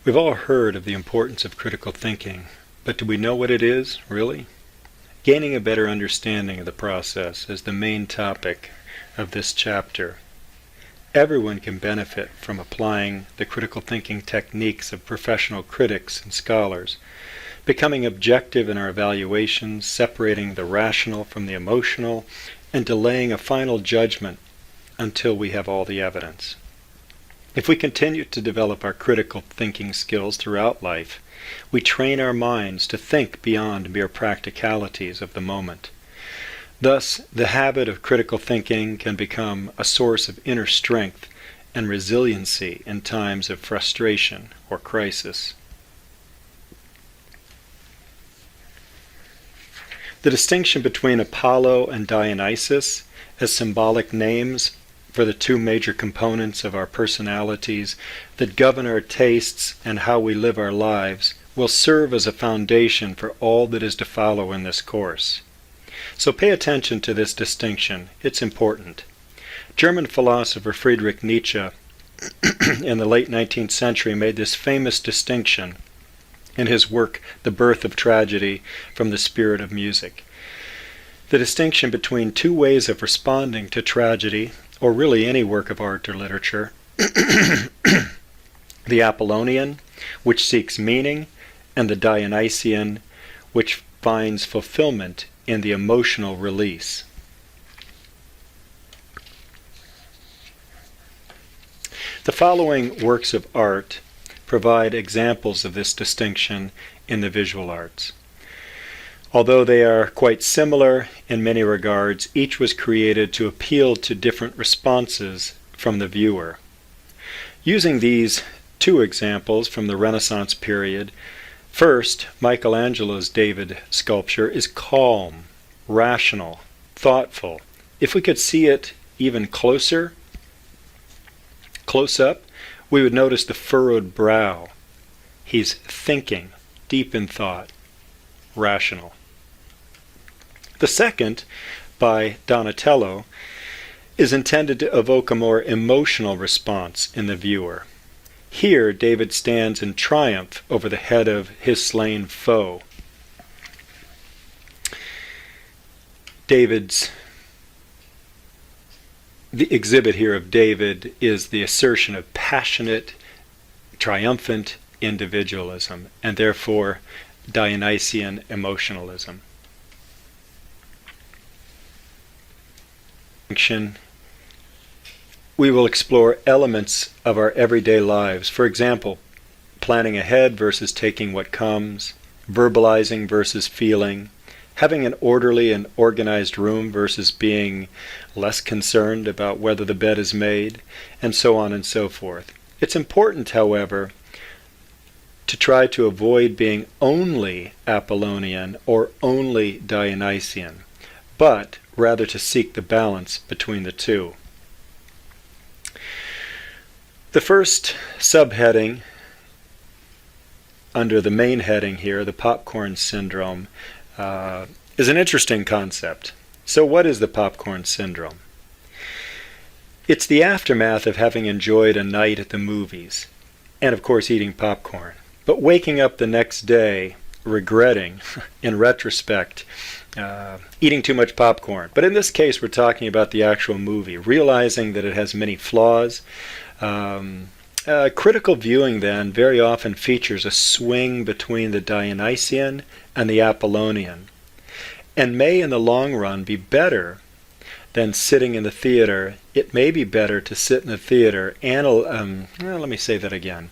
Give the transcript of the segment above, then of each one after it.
We've all heard of the importance of critical thinking, but do we know what it is, really? Gaining a better understanding of the process is the main topic of this chapter. Everyone can benefit from applying the critical thinking techniques of professional critics and scholars, becoming objective in our evaluations, separating the rational from the emotional, and delaying a final judgment until we have all the evidence. If we continue to develop our critical thinking skills throughout life, we train our minds to think beyond mere practicalities of the moment. Thus, the habit of critical thinking can become a source of inner strength and resiliency in times of frustration or crisis. The distinction between Apollo and Dionysus as symbolic names for the two major components of our personalities that govern our tastes and how we live our lives will serve as a foundation for all that is to follow in this course. So pay attention to this distinction. It's important. German philosopher Friedrich Nietzsche in the late 19th century made this famous distinction in his work The Birth of Tragedy from the Spirit of Music. The distinction between two ways of responding to tragedy, or really any work of art or literature, the Apollonian, which seeks meaning, and the Dionysian, which finds fulfillment in the emotional release. The following works of art provide examples of this distinction in the visual arts. Although they are quite similar in many regards, each was created to appeal to different responses from the viewer. Using these two examples from the Renaissance period, first, Michelangelo's David sculpture is calm, rational, thoughtful. If we could see it even close up, we would notice the furrowed brow. He's thinking, deep in thought, rational. The second, by Donatello, is intended to evoke a more emotional response in the viewer. Here, David stands in triumph over the head of his slain foe. The exhibit here of David is the assertion of passionate, triumphant individualism, and therefore Dionysian emotionalism. We will explore elements of our everyday lives. For example, planning ahead versus taking what comes, verbalizing versus feeling, having an orderly and organized room versus being less concerned about whether the bed is made, and so on and so forth. It's important, however, to try to avoid being only Apollonian or only Dionysian, but rather to seek the balance between the two. The first subheading under the main heading here, the popcorn syndrome, is an interesting concept. So what is the popcorn syndrome? It's the aftermath of having enjoyed a night at the movies, and of course eating popcorn, but waking up the next day regretting, in retrospect, eating too much popcorn. But in this case, we're talking about the actual movie, realizing that it has many flaws. Critical viewing, then, very often features a swing between the Dionysian and the Apollonian, and may in the long run be better than sitting in the theater. It may be better to sit in the theater and, let me say that again.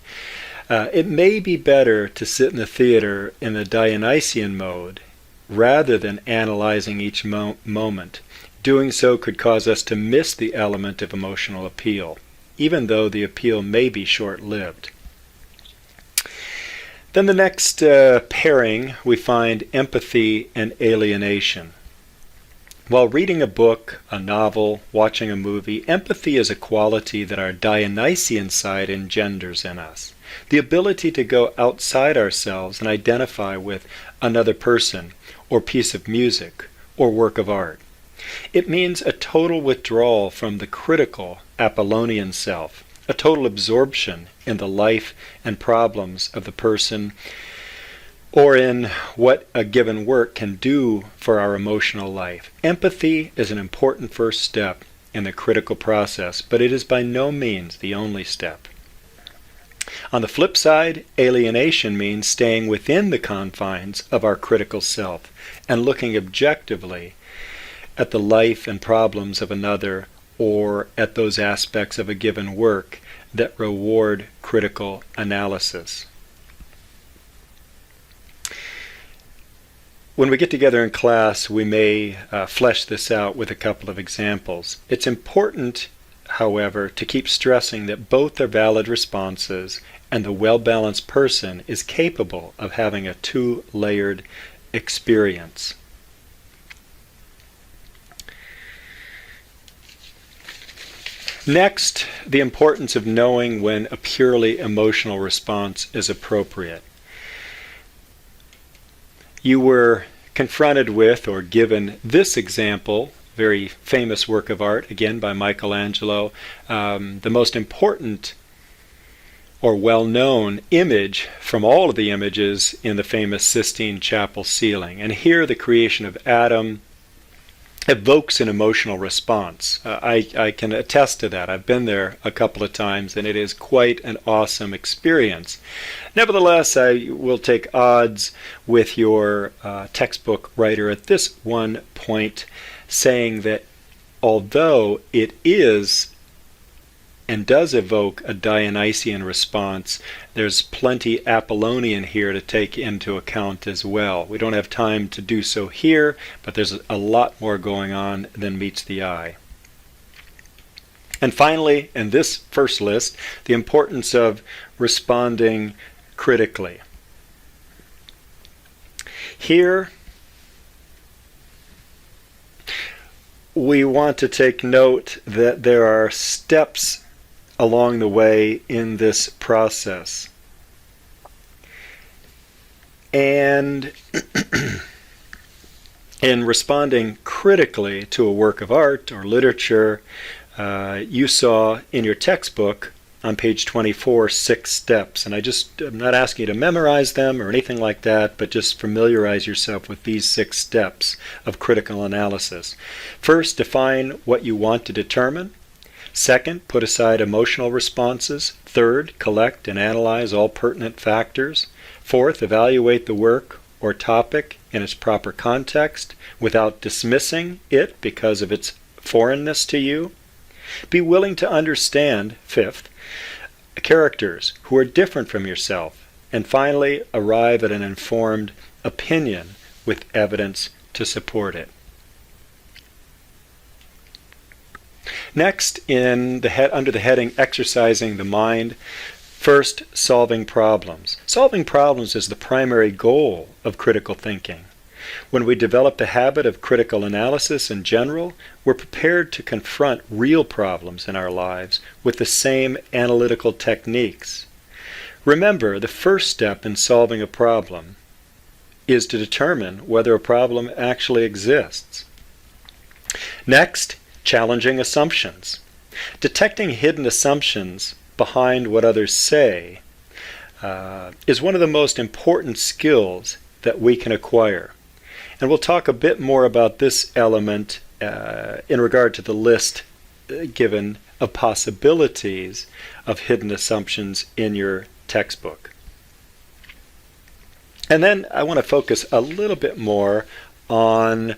It may be better to sit in the theater in the Dionysian mode rather than analyzing each moment. Doing so could cause us to miss the element of emotional appeal, even though the appeal may be short-lived. Then the next pairing, we find empathy and alienation. While reading a book, a novel, watching a movie, empathy is a quality that our Dionysian side engenders in us. The ability to go outside ourselves and identify with another person, or piece of music, or work of art. It means a total withdrawal from the critical Apollonian self, a total absorption in the life and problems of the person, or in what a given work can do for our emotional life. Empathy is an important first step in the critical process, but it is by no means the only step. On the flip side, alienation means staying within the confines of our critical self and looking objectively at the life and problems of another, or at those aspects of a given work that reward critical analysis. When we get together in class, we may flesh this out with a couple of examples. It's important, however, to keep stressing that both are valid responses, and the well-balanced person is capable of having a two-layered experience. Next, the importance of knowing when a purely emotional response is appropriate. You were confronted with or given this example, very famous work of art, again by Michelangelo, the most important or well-known image from all of the images in the famous Sistine Chapel ceiling. And here the creation of Adam evokes an emotional response. I can attest to that. I've been there a couple of times, and it is quite an awesome experience. Nevertheless, I will take odds with your textbook writer at this one point, saying that although it is and does evoke a Dionysian response, there's plenty Apollonian here to take into account as well. We don't have time to do so here, but there's a lot more going on than meets the eye. And finally, in this first list, the importance of responding critically. Here, we want to take note that there are steps along the way in this process. And in responding critically to a work of art or literature, you saw in your textbook on page 24 6 steps. And I'm not asking you to memorize them or anything like that, but just familiarize yourself with these 6 steps of critical analysis. First, define what you want to determine. Second, put aside emotional responses. Third, collect and analyze all pertinent factors. Fourth, evaluate the work or topic in its proper context without dismissing it because of its foreignness to you. Be willing to understand, fifth, characters who are different from yourself. And finally, arrive at an informed opinion with evidence to support it. Next, under the heading Exercising the Mind, first, solving problems. Solving problems is the primary goal of critical thinking. When we develop the habit of critical analysis in general, we're prepared to confront real problems in our lives with the same analytical techniques. Remember, the first step in solving a problem is to determine whether a problem actually exists. Next, challenging assumptions. Detecting hidden assumptions behind what others say is one of the most important skills that we can acquire. And we'll talk a bit more about this element in regard to the list given of possibilities of hidden assumptions in your textbook. And then I want to focus a little bit more on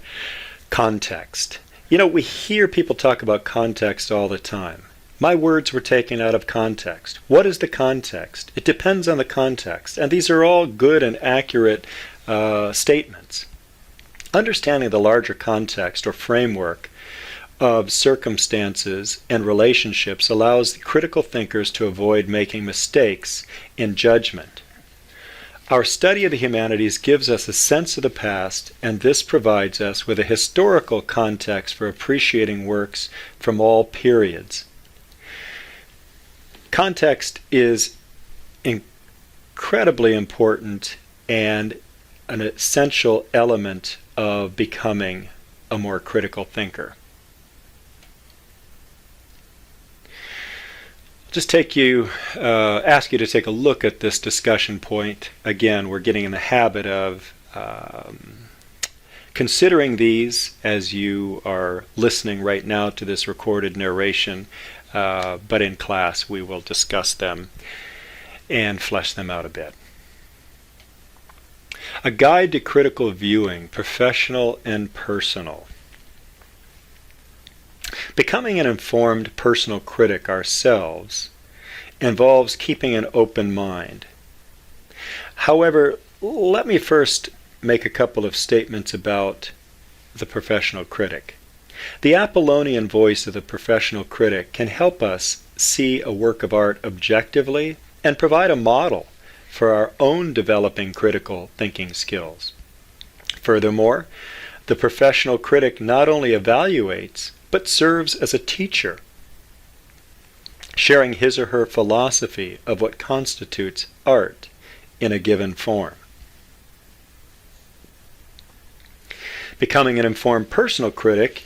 context. You know, we hear people talk about context all the time. My words were taken out of context. What is the context? It depends on the context. And these are all good and accurate statements. Understanding the larger context or framework of circumstances and relationships allows the critical thinkers to avoid making mistakes in judgment. Our study of the humanities gives us a sense of the past, and this provides us with a historical context for appreciating works from all periods. Context is incredibly important and an essential element of becoming a more critical thinker. Just ask you to take a look at this discussion point. Again, we're getting in the habit of considering these as you are listening right now to this recorded narration, but in class we will discuss them and flesh them out a bit. A guide to critical viewing, professional and personal. Becoming an informed personal critic ourselves involves keeping an open mind. However, let me first make a couple of statements about the professional critic. The Apollonian voice of the professional critic can help us see a work of art objectively and provide a model for our own developing critical thinking skills. Furthermore, the professional critic not only evaluates, but serves as a teacher, sharing his or her philosophy of what constitutes art in a given form. Becoming an informed personal critic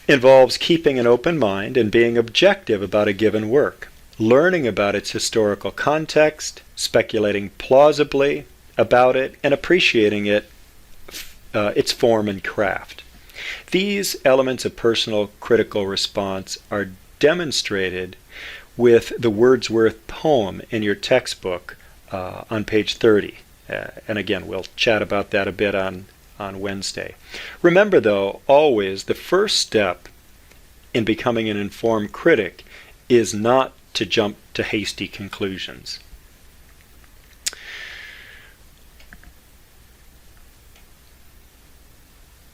involves keeping an open mind and being objective about a given work, learning about its historical context, speculating plausibly about it, and appreciating its form and craft. These elements of personal critical response are demonstrated with the Wordsworth poem in your textbook on page 30. And again, we'll chat about that a bit on Wednesday. Remember, though, always the first step in becoming an informed critic is not to jump to hasty conclusions.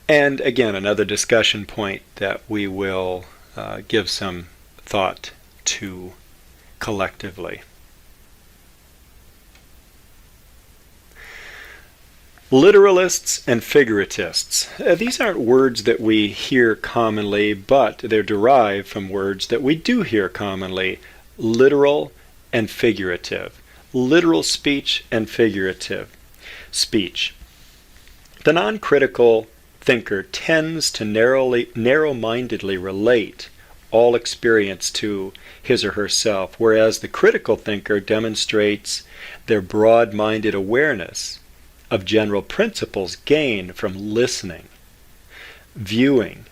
And again, another discussion point that we will give some thought to collectively. Literalists and figuratists. These aren't words that we hear commonly, but they're derived from words that we do hear commonly. Literal and figurative. Literal speech and figurative speech. The non-critical thinker tends to narrow-mindedly relate all experience to his or herself, whereas the critical thinker demonstrates their broad-minded awareness of general principles gained from listening, viewing,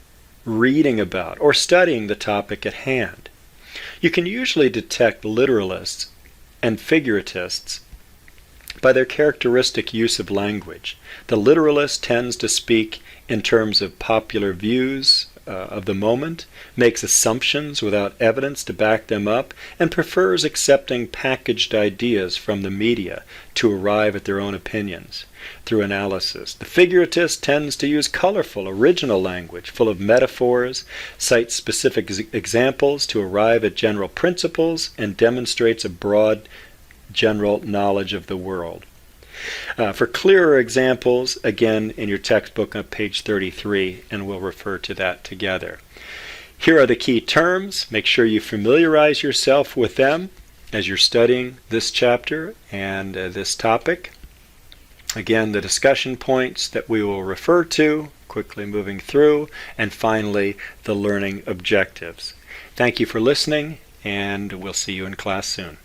reading about, or studying the topic at hand. You can usually detect literalists and figuratists by their characteristic use of language. The literalist tends to speak in terms of popular views of the moment, makes assumptions without evidence to back them up, and prefers accepting packaged ideas from the media to arrive at their own opinions through analysis. The figuratist tends to use colorful, original language full of metaphors, cites specific examples to arrive at general principles, and demonstrates a broad general knowledge of the world. For clearer examples, again, in your textbook on page 33, and we'll refer to that together. Here are the key terms. Make sure you familiarize yourself with them as you're studying this chapter and this topic. Again, the discussion points that we will refer to, quickly moving through, and finally, the learning objectives. Thank you for listening, and we'll see you in class soon.